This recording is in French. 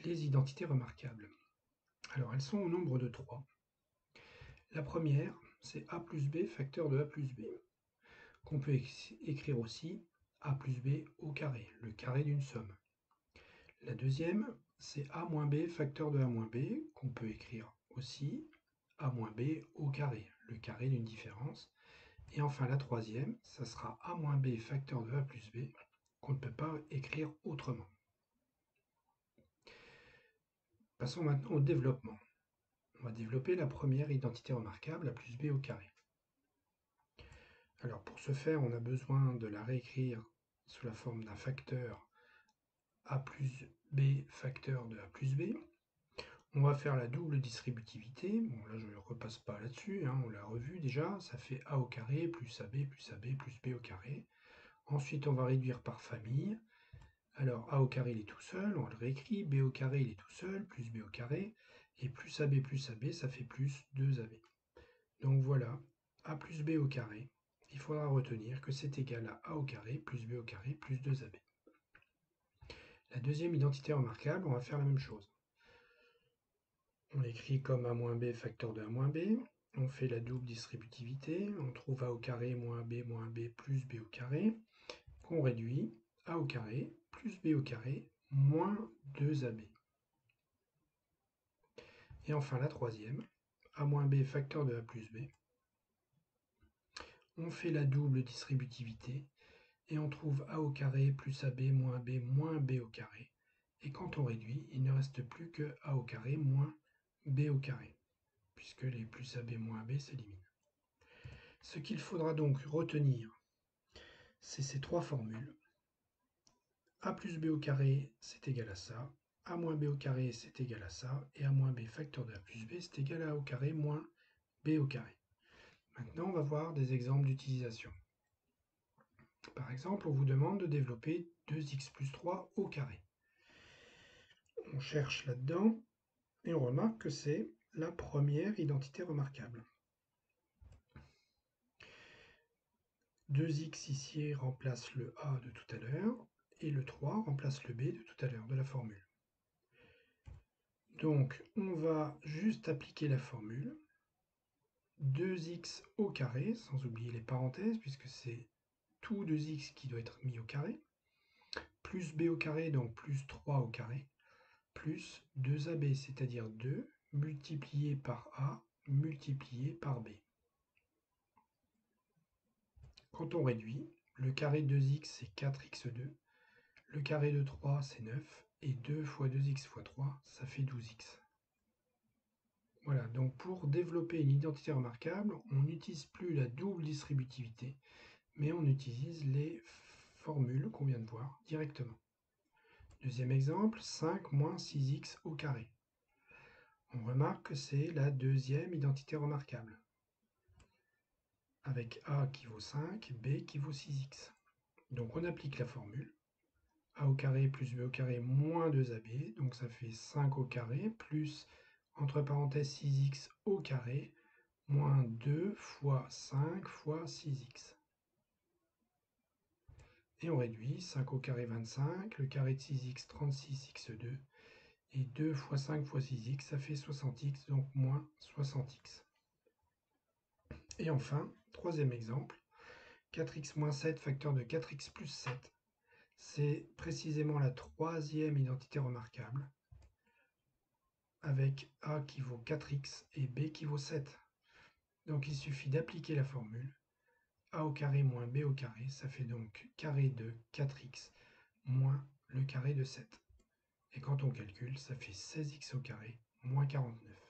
les identités remarquables. Alors, elles sont au nombre de 3. La première, c'est a plus b facteur de a plus b, qu'on peut écrire aussi a plus b au carré, le carré d'une somme. La deuxième, c'est a moins b facteur de a moins b, qu'on peut écrire aussi a moins b au carré, le carré d'une différence. Et enfin, la troisième, ça sera a moins b facteur de a plus b, qu'on ne peut pas écrire autrement. Passons maintenant au développement. On va développer la première identité remarquable, a plus b au carré. Alors pour ce faire, on a besoin de la réécrire sous la forme d'un facteur a plus b facteur de a plus b. On va faire la double distributivité. Bon, là je ne repasse pas là-dessus, on l'a revu déjà. Ça fait a au carré plus ab plus ab plus b au carré. Ensuite, on va réduire par famille. Alors a au carré, il est tout seul, on le réécrit. B au carré, il est tout seul, plus b au carré. Et plus ab, ça fait plus 2ab. Donc voilà, a plus b au carré. Il faudra retenir que c'est égal à a au carré plus b au carré plus 2ab. La deuxième identité remarquable, on va faire la même chose. On l'écrit comme a moins b facteur de a moins b. On fait la double distributivité. On trouve a au carré moins b plus b au carré. Qu'on réduit a au carré plus b au carré moins 2ab. Et enfin la troisième, a moins b facteur de a plus b. On fait la double distributivité et on trouve a au carré plus ab moins b au carré. Et quand on réduit, il ne reste plus que a au carré moins b au carré, puisque les plus ab moins b s'éliminent. Ce qu'il faudra donc retenir, c'est ces trois formules. A plus b au carré, c'est égal à ça. A moins b au carré, c'est égal à ça. Et a moins b facteur de a plus b, c'est égal à a au carré moins b au carré. Maintenant, on va voir des exemples d'utilisation. Par exemple, on vous demande de développer 2x plus 3 au carré. On cherche là-dedans et on remarque que c'est la première identité remarquable. 2x ici remplace le a de tout à l'heure et le 3 remplace le b de tout à l'heure de la formule. Donc on va juste appliquer la formule 2x au carré, sans oublier les parenthèses puisque c'est tout 2x qui doit être mis au carré, plus b au carré, donc plus 3 au carré, plus 2ab, c'est-à-dire 2 multiplié par a multiplié par b. Quand on réduit, le carré de 2x c'est 4x2, le carré de 3 c'est 9, et 2 fois 2x fois 3, ça fait 12x. Voilà, donc pour développer une identité remarquable, on n'utilise plus la double distributivité, mais on utilise les formules qu'on vient de voir directement. Deuxième exemple, 5 moins 6x au carré. On remarque que c'est la deuxième identité remarquable, avec a qui vaut 5, b qui vaut 6x. Donc on applique la formule, a au carré plus b au carré moins 2ab, donc ça fait 5 au carré, plus, entre parenthèses, 6x au carré, moins 2 fois 5 fois 6x. Et on réduit, 5 au carré 25, le carré de 6x 36x2, et 2 fois 5 fois 6x, ça fait 60x, donc moins 60x. Et enfin, troisième exemple, 4x moins 7 facteur de 4x plus 7. C'est précisément la troisième identité remarquable, avec a qui vaut 4x et b qui vaut 7. Donc il suffit d'appliquer la formule a au carré moins b au carré, ça fait donc carré de 4x moins le carré de 7. Et quand on calcule, ça fait 16x au carré moins 49.